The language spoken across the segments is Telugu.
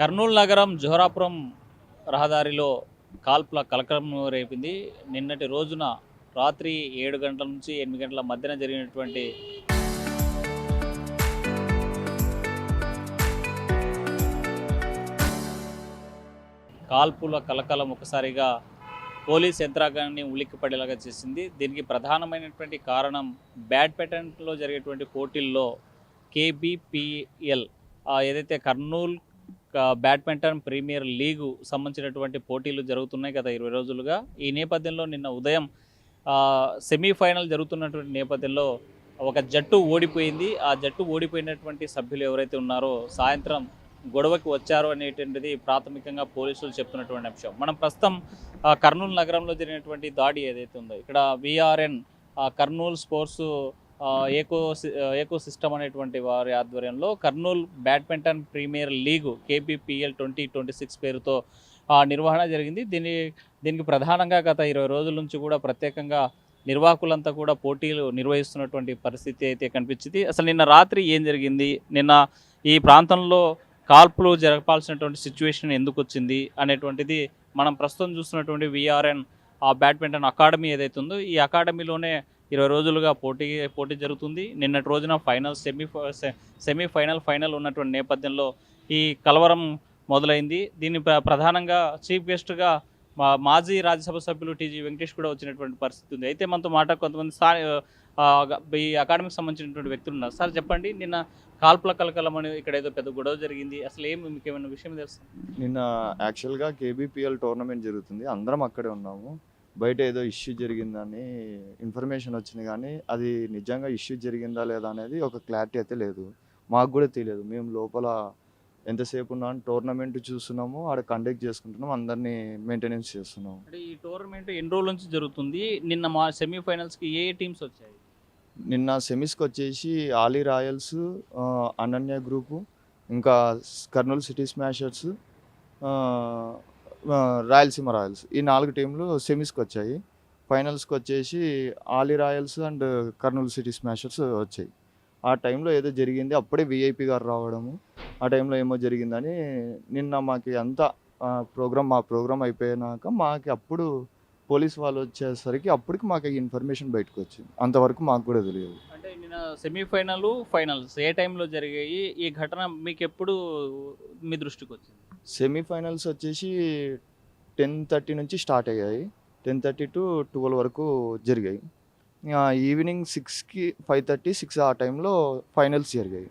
కర్నూలు నగరం జోహరాపురం రహదారిలో కాల్పుల కలకలం రేపింది. నిన్నటి రోజున రాత్రి 7 గంటల నుంచి 8 గంటల మధ్యన జరిగినటువంటి కాల్పుల కలకలం ఒకసారిగా పోలీస్ యంత్రాంగాన్ని ఉలిక్కిపడేలాగా చేసింది. దీనికి ప్రధానమైనటువంటి కారణం బ్యాడ్మింటన్లో జరిగేటువంటి పోటీల్లో కేబీపీఎల్ ఏదైతే కర్నూలు బ్యాడ్మింటన్ ప్రీమియర్ లీగు సంబంధించినటువంటి పోటీలు జరుగుతున్నాయి గత 20 రోజులుగా. ఈ నేపథ్యంలో నిన్న ఉదయం సెమీఫైనల్ జరుగుతున్నటువంటి నేపథ్యంలో ఒక జట్టు ఓడిపోయింది. ఆ జట్టు ఓడిపోయినటువంటి సభ్యులు ఎవరైతే ఉన్నారో సాయంత్రం గొడవకి వచ్చారు అనేటువంటిది ప్రాథమికంగా పోలీసులు చెప్తున్నటువంటి అంశం. మనం ప్రస్తుతం కర్నూలు నగరంలో జరిగినటువంటి దాడి ఏదైతే ఉందో ఇక్కడ విఆర్ఎన్ కర్నూలు స్పోర్ట్స్ ఏకో సిస్టమ్ అనేటువంటి వారి ఆధ్వర్యంలో కర్నూలు బ్యాడ్మింటన్ ప్రీమియర్ లీగు కేబీపీఎల్ 2026 పేరుతో నిర్వహణ జరిగింది. దీనికి ప్రధానంగా గత 20 రోజుల నుంచి కూడా ప్రత్యేకంగా నిర్వాహకులంతా కూడా పోటీలు నిర్వహిస్తున్నటువంటి పరిస్థితి అయితే కనిపించింది. అసలు నిన్న రాత్రి ఏం జరిగింది, నిన్న ఈ ప్రాంతంలో కాల్పులు జరపాల్సినటువంటి సిచ్యువేషన్ ఎందుకు వచ్చింది అనేటువంటిది మనం ప్రస్తుతం చూస్తున్నటువంటి విఆర్ఎన్ బ్యాడ్మింటన్ అకాడమీ ఏదైతే ఉందో ఈ అకాడమీలోనే 20 రోజులుగా పోటీ జరుగుతుంది. నిన్నటి రోజున ఫైనల్ ఉన్నటువంటి నేపథ్యంలో ఈ కలవరం మొదలైంది. దీన్ని ప్రధానంగా చీఫ్ గెస్ట్గా మాజీ రాజ్యసభ సభ్యులు టీజీ వెంకటేష్ కూడా వచ్చినటువంటి పరిస్థితి ఉంది. అయితే మనతో కొంతమంది ఈ అకాడమీకి సంబంధించినటువంటి వ్యక్తులు ఉన్నారు. సార్ చెప్పండి, నిన్న కాల్పుల కలకలం అని ఇక్కడ ఏదో పెద్ద గొడవ జరిగింది, అసలు మీకు ఏమైనా విషయం తెలుసు? నిన్న యాక్చువల్గా కేబీపీఎల్ టోర్నమెంట్ జరుగుతుంది, అందరం అక్కడే ఉన్నాము. బయట ఏదో ఇష్యూ జరిగిందని ఇన్ఫర్మేషన్ వచ్చింది, కానీ అది నిజంగా ఇష్యూ జరిగిందా లేదా అనేది ఒక క్లారిటీ అయితే లేదు. మాకు కూడా తెలియదు. మేము లోపల ఎంతసేపు ఉన్నాం, టోర్నమెంట్ చూస్తున్నాము, ఆడ కండక్ట్ చేసుకుంటున్నాం, అందరినీ మెయింటెనెన్స్ చేస్తున్నాము. అంటే ఈ టోర్నమెంట్ ఎన్ని రోజుల నుంచి జరుగుతుంది? నిన్న మా సెమీఫైనల్స్కి ఏ టీమ్స్ వచ్చాయి? నిన్న సెమీస్కి వచ్చేసి ఆలీ రాయల్స్, అనన్య గ్రూపు, ఇంకా Kurnool city smashers, Rayalaseema Royals, ఈ 4 టీంలు సెమీస్కి వచ్చాయి. ఫైనల్స్కి వచ్చేసి Ali Royals and Kurnool city smashers వచ్చాయి. ఆ టైంలో ఏదో జరిగింది, అప్పుడే విఐపి గారు రావడము, ఆ టైంలో ఏమో జరిగిందని నిన్న మాకు అంతా మా ప్రోగ్రామ్ అయిపోయినాక మాకు అప్పుడు పోలీస్ వాళ్ళు వచ్చేసరికి అప్పటికి మాకు ఇన్ఫర్మేషన్ బయటకు వచ్చింది. అంతవరకు మాకు కూడా తెలియదు. అంటే నిన్న ఫైనల్స్ ఏ టైంలో జరిగాయి? ఈ ఘటన మీకు ఎప్పుడు మీ దృష్టికి వచ్చింది? సెమీఫైనల్స్ వచ్చేసి 10:30 నుంచి స్టార్ట్ అయ్యాయి. 10:30 to 12 వరకు జరిగాయి. ఈవినింగ్ 6కి 5:30, 6 ఆ టైంలో ఫైనల్స్ జరిగాయి.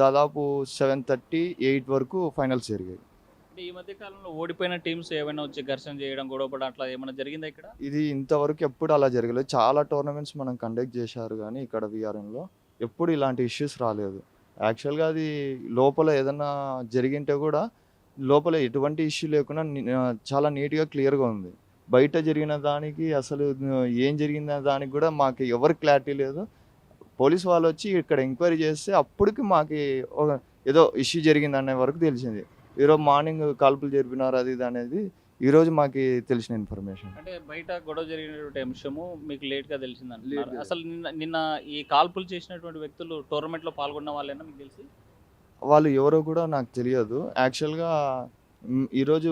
దాదాపు 7:30, 8 వరకు ఫైనల్స్ జరిగాయి. ఈ మధ్య కాలంలో ఓడిపోయిన టీమ్స్ ఏమైనా వచ్చి ఘర్షణ చేయడం, గొడవపడడం అట్లా ఏమైనా జరిగిందా ఇక్కడ? ఇది ఇంతవరకు ఎప్పుడు అలా జరగలేదు. చాలా టోర్నమెంట్స్ మనం కండక్ట్ చేశారు, కానీ ఇక్కడ విఆర్ఎన్లో ఎప్పుడు ఇలాంటి ఇష్యూస్ రాలేదు. యాక్చువల్గా అది లోపల ఏదన్నా జరిగింటే కూడా లోపల ఎటువంటి ఇష్యూ లేకుండా చాలా నీట్గా క్లియర్గా ఉంది. బయట జరిగిన దానికి అసలు ఏం జరిగిందనే దానికి కూడా మాకు ఎవరికి క్లారిటీ లేదు. పోలీస్ వాళ్ళు వచ్చి ఇక్కడ ఎంక్వైరీ చేస్తే అప్పటికి మాకు ఏదో ఇష్యూ జరిగిందనే వరకు తెలిసింది. ఈరోజు మార్నింగ్ కాల్పులు జరిపినారు అది ఇది అనేది ఈరోజు మాకు తెలిసిన ఇన్ఫర్మేషన్. అంటే బయట గొడవ జరిగినటువంటి అంశము మీకు లేట్గా తెలిసిందంట. అసలు నిన్న ఈ కాల్పులు చేసినటువంటి వ్యక్తులు టోర్నమెంట్లో పాల్గొన్న వాళ్ళైనా మీకు తెలిసి? వాళ్ళు ఎవరో కూడా నాకు తెలియదు. యాక్చువల్గా ఈరోజు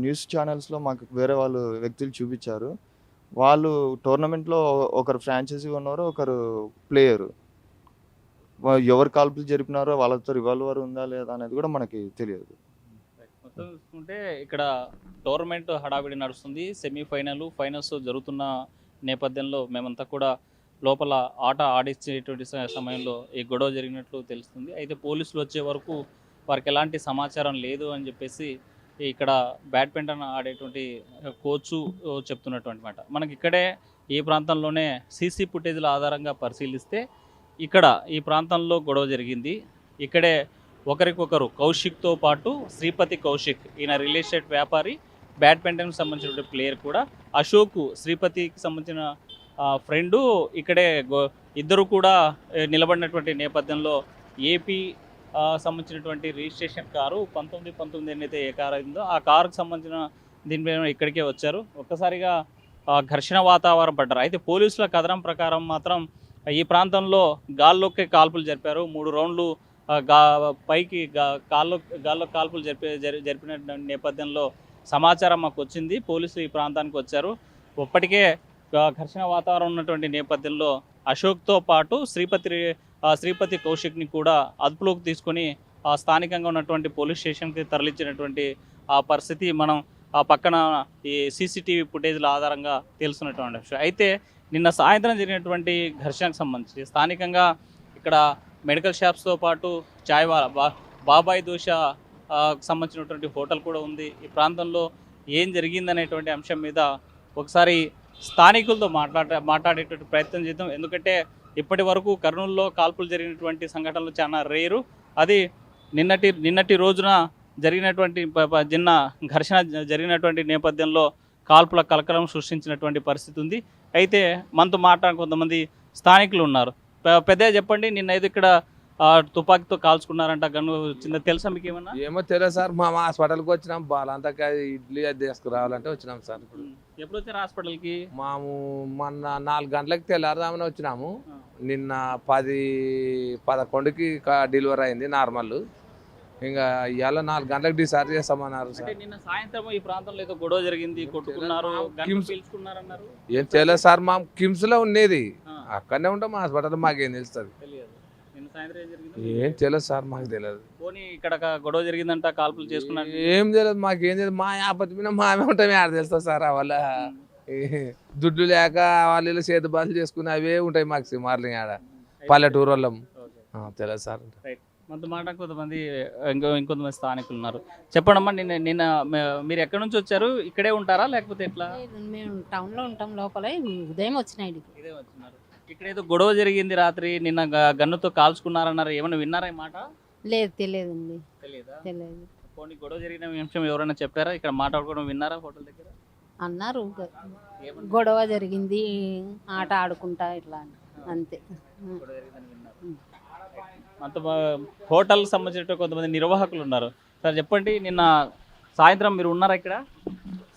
న్యూస్ ఛానల్స్లో మాకు వేరే వాళ్ళు వ్యక్తులు చూపించారు. వాళ్ళు టోర్నమెంట్లో ఒకరు ఫ్రాంచైజీ ఉన్నారు, ఒకరు ప్లేయరు. ఎవరు కాల్పులు జరిపినారో వాళ్ళతో రివాల్వర్ ఉందా లేదా అనేది కూడా మనకి తెలియదు. మొత్తం చూసుకుంటే ఇక్కడ టోర్నమెంట్ హడావిడి నడుస్తుంది. ఫైనల్స్ జరుగుతున్న నేపథ్యంలో మేమంతా కూడా లోపల ఆట ఆడించేటువంటి సమయంలో ఈ గొడవ జరిగినట్లు తెలుస్తుంది. అయితే పోలీసులు వచ్చే వరకు వారికి ఎలాంటి సమాచారం లేదు అని చెప్పేసి ఇక్కడ బ్యాడ్మింటన్ ఆడేటువంటి కోచు చెప్తున్నటువంటి మాట. మనకి ఇక్కడే ఈ ప్రాంతంలోనే సీసీ ఫుటేజ్ల ఆధారంగా పరిశీలిస్తే ఇక్కడ ఈ ప్రాంతంలో గొడవ జరిగింది. ఇక్కడే ఒకరికొకరు కౌశిక్తో పాటు శ్రీపతి కౌశిక్, ఈయన రియల్ ఎస్టేట్ వ్యాపారి, బ్యాడ్మింటన్కి సంబంధించిన ప్లేయర్ కూడా, అశోక్ శ్రీపతికి సంబంధించిన ఫ్రెండు ఇక్కడే ఇద్దరు కూడా నిలబడినటువంటి నేపథ్యంలో ఏపీ సంబంధించినటువంటి రిజిస్ట్రేషన్ కారు 1919 ఏదైతే ఏ కారు అయిందో ఆ కారుకు సంబంధించిన దీనిపైన ఇక్కడికే వచ్చారు. ఒక్కసారిగా ఘర్షణ వాతావరణం పడ్డారు. అయితే పోలీసుల కథనం ప్రకారం మాత్రం ఈ ప్రాంతంలో గాల్లోకే కాల్పులు జరిపారు. 3 రౌండ్లు పైకి గాల్లో కాల్పులు జరిపిన నేపథ్యంలో సమాచారం మాకు వచ్చింది. పోలీసులు ఈ ప్రాంతానికి వచ్చారు. ఇప్పటికే ఘర్షణ వాతావరణం ఉన్నటువంటి నేపథ్యంలో అశోక్తో పాటు శ్రీపతి కౌశిక్ని కూడా అదుపులోకి తీసుకొని స్థానికంగా ఉన్నటువంటి పోలీస్ స్టేషన్కి తరలించినటువంటి ఆ పరిస్థితి మనం ఆ పక్కన ఈ సీసీటీవీ ఫుటేజ్ల ఆధారంగా తెలుసున్నటువంటి విషయం. అయితే నిన్న సాయంత్రం జరిగినటువంటి ఘర్షణకు సంబంధించి స్థానికంగా ఇక్కడ మెడికల్ షాప్స్తో పాటు చాయ్వాలా బాబాయ్ దోశ సంబంధించినటువంటి హోటల్ కూడా ఉంది. ఈ ప్రాంతంలో ఏం జరిగిందనేటువంటి అంశం మీద ఒకసారి స్థానికులతో మాట్లాడేటువంటి ప్రయత్నం చేద్దాం. ఎందుకంటే ఇప్పటి వరకు కర్నూలులో కాల్పులు జరిగినటువంటి సంఘటనలు చాలా రేరు. అది నిన్నటి రోజున జరిగినటువంటి చిన్న ఘర్షణ జరిగినటువంటి నేపథ్యంలో కాల్పుల కలకలం సృష్టించినటువంటి పరిస్థితి ఉంది. అయితే మనతో కొంతమంది స్థానికులు ఉన్నారు. పెద్దగా చెప్పండి, నిన్న ఏదో ఇక్కడ తుపాకీతో కాల్చుకున్నారంట, గన్ను చిన్న తెలుసా మీకు ఏమన్నా? ఏమో తెలియదు సార్. మా హాస్పిటల్కి వచ్చినాం, బాలంతా ఇడ్లీ అది తీసుకురావాలంటే వచ్చినాం సార్. ఎప్పుడు వచ్చారు హాస్పిటల్కి? మొన్న 4 గంటలకు తెల్లారుదామని వచ్చినాము. నిన్న 10-11కి డెలివరీ అయింది నార్మల్. ఇంకా ఇవాళ 4 గంటలకు డిశ్చార్జ్ చేస్తామన్నారు సార్. నిన్న సాయంత్రం ఈ ప్రాంతంలో ఏదో గొడవ జరిగింది, కొట్టుకున్నారు, పీల్చుకున్నారన్నారు. ఏం తెలియదు సార్. మా కిమ్స్ లో ఉండేది, అక్కడనే ఉంటాం హాస్పిటల్. మాకేం తెలుస్తుంది? ఏం తెలియదు సార్, మాకు తెలియదు. ఇక్కడ గొడవ జరిగిందంట, కాల్పులు చేసుకున్నారు. ఏం తెలియదు, మాకేం తెలియదు. మా ఆపత్తి మీద మామే ఉంటామే, ఆడ తెలుస్తుంది సార్. వాళ్ళ దుడ్లు లేక వాళ్ళు చేతి బాధలు చేసుకుని అవే ఉంటాయి మాకు సిమార్లు ఆడ పల్లెటూరు వాళ్ళం. తెలియదు సార్. మనతో మాట కొంతమంది ఇంకొంతమంది స్థానికులు ఉన్నారు. చెప్పండమ్మా, నిన్న మీరు ఎక్కడి నుంచి వచ్చారు? ఇక్కడే ఉంటారా లేకపోతే ఎట్లా? మేము టౌన్ లో ఉంటాం, లోపల ఉదయం వచ్చినాయి. ఇక్కడ ఏదో గొడవ జరిగింది రాత్రి, నిన్న గన్నుతో కాల్చుకున్నారన్నారు, ఏమైనా విన్నారా ఈ మాట? లేదు, తెలియదండి. తెలియదు. పోనీ గొడవ జరిగిన విషయం ఎవరైనా చెప్పారా? ఇక్కడ మాట్లాడుకోవడం విన్నారా హోటల్ దగ్గర? అన్నారు గొడవ జరిగింది, ఆట ఆడుకుంటా ఇట్లా అంతే. అంత హోటల్ సంబంధించిన కొంతమంది నిర్వాహకులు ఉన్నారు. సార్ చెప్పండి, నిన్న సాయంత్రం మీరు ఉన్నారా ఇక్కడ?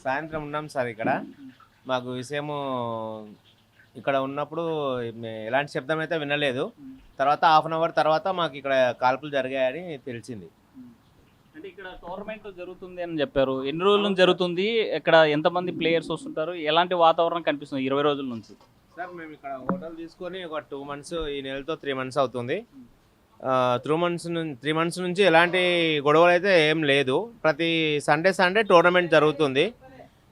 సాయంత్రం ఉన్నాం సార్. ఇక్కడ మాకు విషయము ఇక్కడ ఉన్నప్పుడు ఎలాంటి శబ్దం అయితే వినలేదు. తర్వాత హాఫ్ అన్ అవర్ తర్వాత మాకు ఇక్కడ కాల్పులు జరిగాయని తెలిసింది. అంటే ఇక్కడ టోర్నమెంట్ జరుగుతుంది అని చెప్పారు. ఎన్ని రోజుల నుంచి జరుగుతుంది? ఇక్కడ ఎంతమంది ప్లేయర్స్ వస్తుంటారు? ఎలాంటి వాతావరణం కనిపిస్తుంది 20 రోజుల నుంచి? సార్ మేము ఇక్కడ హోటల్ తీసుకొని ఒక 2 months, ఈ నెలతో 3 months అవుతుంది. 3 months నుంచి ఎలాంటి గొడవలు అయితే ఏం లేదు. ప్రతి సండే టోర్నమెంట్ జరుగుతుంది.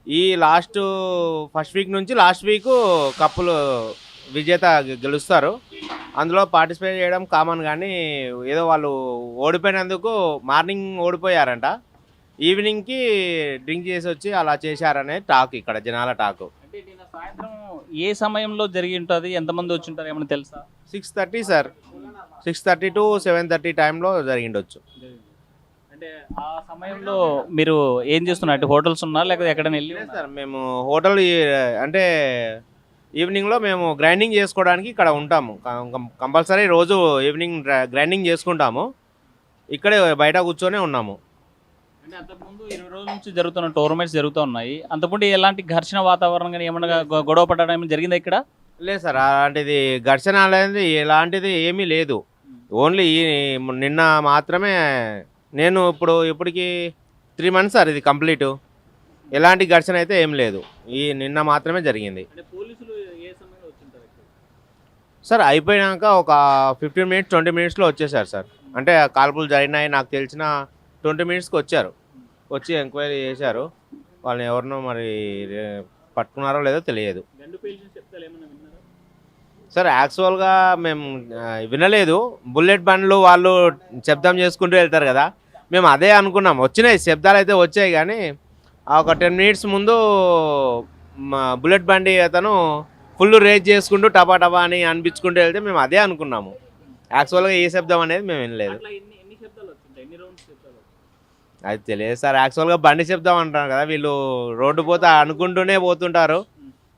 ఈ ఫస్ట్ వీక్ నుంచి లాస్ట్ వీక్ కప్పులు విజేత గెలుస్తారు. అందులో పార్టిసిపేట్ చేయడం కామన్. కానీ ఏదో వాళ్ళు ఓడిపోయినందుకు మార్నింగ్ ఓడిపోయారంట, ఈవినింగ్కి డ్రింక్ చేసి వచ్చి అలా చేశారనే టాక్, ఇక్కడ జనాల టాక్. అంటే నిన్న సాయంత్రం ఏ సమయంలో జరిగి ఉంటుంది? ఎంతమంది వచ్చి ఉంటారు ఏమైనా తెలుసా? 6:30 సార్. 6:30 to 7:30 టైంలో జరిగిండొచ్చు. అంటే ఆ సమయంలో మీరు ఏం చేస్తున్నారు? అంటే హోటల్స్ ఉన్నారా లేకపోతే ఎక్కడైనా వెళ్ళి? సార్ మేము హోటల్ అంటే ఈవినింగ్లో మేము గ్రైండింగ్ చేసుకోవడానికి ఇక్కడ ఉంటాము. కంపల్సరీ రోజు ఈవినింగ్ గ్రైండింగ్ చేసుకుంటాము. ఇక్కడే బయట కూర్చొని ఉన్నాము. అంటే అంతకుముందు 20 రోజుల నుంచి జరుగుతున్న టోర్నమెంట్స్ జరుగుతూ ఉన్నాయి. అంతకుముందు ఎలాంటి ఘర్షణ వాతావరణం కానీ ఏమన్నా గొడవ పడడం జరిగిందా ఇక్కడ? లేదు సార్, అలాంటిది ఘర్షణ అనేది ఎలాంటిది ఏమీ లేదు. ఓన్లీ నిన్న మాత్రమే. నేను ఇప్పటికి 3 months సార్ ఇది కంప్లీట్. ఎలాంటి ఘర్షణ అయితే ఏం లేదు. నిన్న మాత్రమే జరిగింది సార్. అయిపోయినాక ఒక 15 minutes 20 minutesలో వచ్చేసారు సార్. అంటే కాల్పులు జరిగినాయి నాకు తెలిసిన 20 minutesకి వచ్చారు. వచ్చి ఎంక్వైరీ చేశారు. వాళ్ళని ఎవరినో మరి పట్టుకున్నారో లేదో తెలియదు సార్. యాక్చువల్గా మేము వినలేదు. బుల్లెట్ బండ్లు వాళ్ళు శబ్దం చేసుకుంటూ వెళ్తారు కదా, మేము అదే అనుకున్నాం. వచ్చినాయి శబ్దాలు అయితే వచ్చాయి, కానీ ఒక 10 minutes ముందు బుల్లెట్ బండి అతను ఫుల్ రేజ్ చేసుకుంటూ టపా టపా అని అనిపించుకుంటూ వెళ్తే మేము అదే అనుకున్నాము. యాక్చువల్గా ఏ శబ్దం అనేది మేము వినలేదు. అది తెలియదు సార్. యాక్చువల్గా బండి శబ్దం అంటారు కదా, వీళ్ళు రోడ్డు పోతా అనుకుంటూనే పోతుంటారు,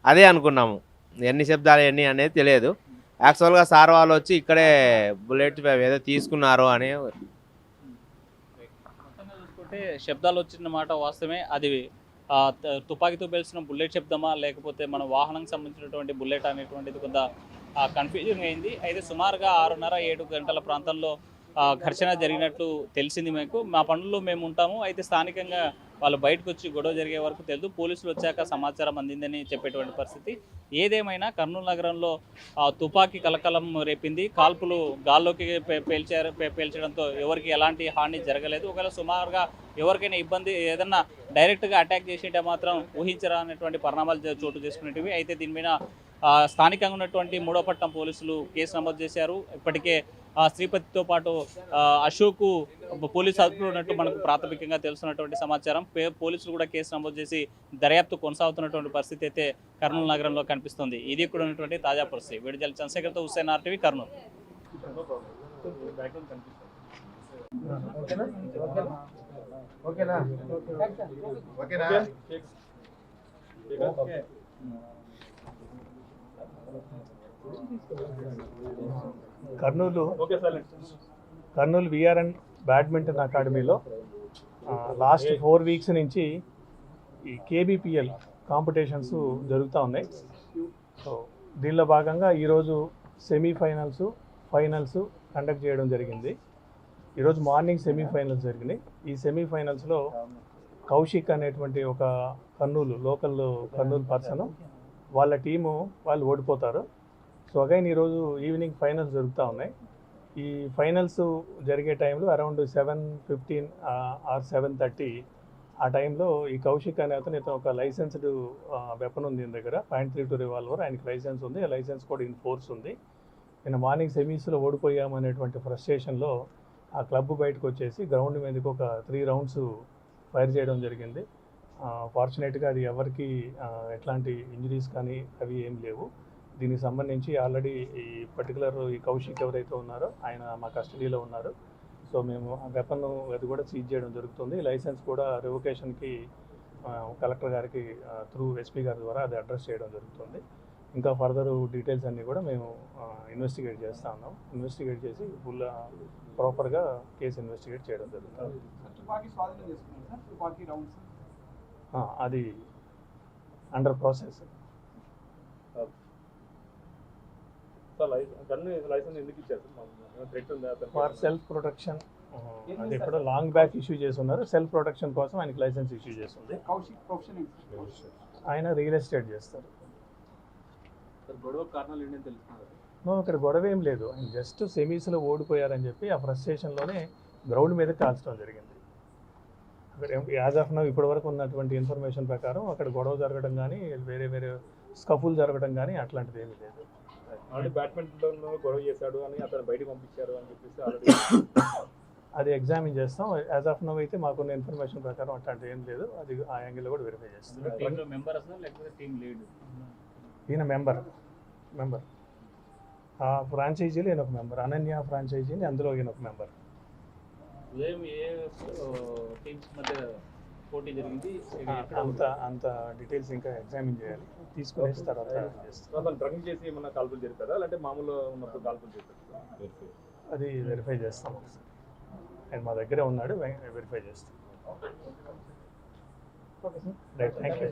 అదే అనుకున్నాము. ఎన్ని శబ్దాలు ఎన్ని అనేది తెలియదు. యాక్చువల్గా సార్ వాళ్ళు వచ్చి ఇక్కడే బుల్లెట్ ఏదో తీసుకున్నారు అని. చూసుకుంటే శబ్దాలు వచ్చిన మాట వాస్తవమే. అది తుపాకీతో పేల్చిన బుల్లెట్ శబ్దమా లేకపోతే మన వాహనానికి సంబంధించినటువంటి బుల్లెట్ అనేటువంటిది కొంత కన్ఫ్యూజన్ అయింది. అయితే సుమారుగా 6:30-7 గంటల ప్రాంతంలో ఘర్షణ జరిగినట్లు తెలిసింది మీకు. మా పనుల్లో మేము ఉంటాము, అయితే స్థానికంగా వాళ్ళు బయటకు వచ్చి గొడవ జరిగే వరకు తెలియదు. పోలీసులు వచ్చాక సమాచారం అందిందని చెప్పేటువంటి పరిస్థితి. ఏదేమైనా కర్నూలు నగరంలో తుపాకీ కలకలం రేపింది. కాల్పులు గాల్లోకి పేల్చడంతో ఎవరికి ఎలాంటి హాని జరగలేదు. ఒకవేళ సుమారుగా ఎవరికైనా ఇబ్బంది ఏదన్నా డైరెక్ట్గా అటాక్ చేసింటే మాత్రం ఊహించరానటువంటి పరిణామాలు చోటు చేసుకునేటివి. అయితే దీని మీద స్థానికంగా ఉన్నటువంటి 3వ పట్టణం పోలీసులు కేసు నమోదు చేశారు. ఇప్పటికే శ్రీపతితో పాటు అశోక్ పోలీసు అదుపులో ఉన్నట్టు మనకు ప్రాథమికంగా తెలుస్తున్నటువంటి సమాచారం. పోలీసులు కూడా కేసు నమోదు చేసి దర్యాప్తు కొనసాగుతున్నటువంటి పరిస్థితి అయితే కర్నూలు నగరంలో కనిపిస్తుంది. ఇది కూడా ఉన్నటువంటి తాజా పరిస్థితి. విడుదల చంద్రశేఖర్తో Hussain, RTV, Kurnool. Kurnool VRN badminton అకాడమీలో లాస్ట్ 4 వీక్స్ నుంచి ఈ KBPL కాంపిటీషన్స్ జరుగుతూ ఉన్నాయి. సో దీనిలో భాగంగా ఈరోజు సెమీఫైనల్స్, ఫైనల్స్ కండక్ట్ చేయడం జరిగింది. ఈరోజు మార్నింగ్ సెమీఫైనల్స్ జరిగినాయి. ఈ సెమీఫైనల్స్లో కౌశిక్ అనేటువంటి ఒక కర్నూలు పర్సన్, వాళ్ళ టీము వాళ్ళు ఓడిపోతారు. సో అగైన్ ఈరోజు ఈవినింగ్ ఫైనల్స్ జరుగుతూ ఉన్నాయి. ఈ ఫైనల్స్ జరిగే టైంలో అరౌండ్ 7:15 ఆర్ 7:30 ఆ టైంలో ఈ కౌశిక్ అనే అతను ఒక లైసెన్స్డ్ వెపన్ ఉంది దగ్గర, .32 రివాల్వర్. ఆయనకి లైసెన్స్ ఉంది, ఆ లైసెన్స్ కూడా ఇన్ ఫోర్స్ ఉంది. నేను మార్నింగ్ సెమీస్లో ఓడిపోయామనేటువంటి ఫ్రస్ట్రేషన్లో ఆ క్లబ్ బయటకు వచ్చేసి గ్రౌండ్ మీదకి ఒక 3 రౌండ్స్ ఫైర్ చేయడం జరిగింది. ఫార్చునేట్గా అది ఎవరికి ఎట్లాంటి ఇంజరీస్ కానీ అవి ఏం లేవు. దీనికి సంబంధించి ఆల్రెడీ ఈ పర్టికులర్ ఈ కౌశిక్ ఎవరైతే ఉన్నారో ఆయన మా కస్టడీలో ఉన్నారు. సో మేము ఆ వెపన్ అది కూడా సీజ్ చేయడం జరుగుతుంది. లైసెన్స్ కూడా రివొకేషన్కి కలెక్టర్ గారికి త్రూ SP గారి ద్వారా అది అడ్రస్ చేయడం జరుగుతుంది. ఇంకా ఫర్దర్ డీటెయిల్స్ అన్నీ కూడా మేము ఇన్వెస్టిగేట్ చేస్తూ ఉన్నాం. ఇన్వెస్టిగేట్ చేసి ఫుల్ ప్రాపర్గా కేసు ఇన్వెస్టిగేట్ చేయడం జరుగుతుంది. అది under process. For self protection, అది ఎక్కడో లాంగ్ బ్యాక్ ఇష్యూ చేసి ఉన్నారు. సెల్ఫ్ ప్రొటెక్షన్ కోసం ఆయనకి లైసెన్స్ ఇష్యూ చేస్తుంది. ఆయన రియల్ ఎస్టేట్ చేస్తారు. ఇక్కడ గొడవ ఏం లేదు. ఆయన జస్ట్ సెమీస్లో ఓడిపోయారని చెప్పి ఆ ఫ్రస్ట్రేషన్లోనే గ్రౌండ్ మీద కాల్చడం జరిగింది. అక్కడ యాజ్ ఆఫ్ నౌ ఇప్పటి వరకు ఉన్నటువంటి ఇన్ఫర్మేషన్ ప్రకారం అక్కడ గొడవ జరగడం కానీ వేరే స్కఫుల్ జరగడం కానీ అట్లాంటిది ఏమీ లేదు. బ్యాడ్మింటన్లో గొడవ చేశాడు అని అతను బయటకు పంపించారు అని చెప్పేసి అది ఎగ్జామిన్ చేస్తాం. యాజ్ ఆఫ్ నౌ అయితే మాకున్న ఇన్ఫర్మేషన్ ప్రకారం అట్లాంటిది ఏం లేదు. అది ఆ యాంగిల్లో కూడా వెరిఫై చేస్తాం. ఈయన మెంబర్ ఆ ఫ్రాంచైజీలో ఈయన ఒక మెంబర్, అనన్య ఫ్రాంచైజీని అందులో ఈయన ఒక మెంబర్. అంత డీటెయిల్స్ ఇంకా ఎగ్జామిన్ చేయాలి, తీసుకునేసి తర్వాత డ్రగ్ చేసి ఏమన్నా కాల్పులు జరిపారా లేదంటే మామూలు ఉన్నప్పుడు కాల్పులు చేస్తారు? అది వెరిఫై చేస్తాం. ఆయన మా దగ్గరే ఉన్నాడు, వెరిఫై చేస్తాం. Right, thank you.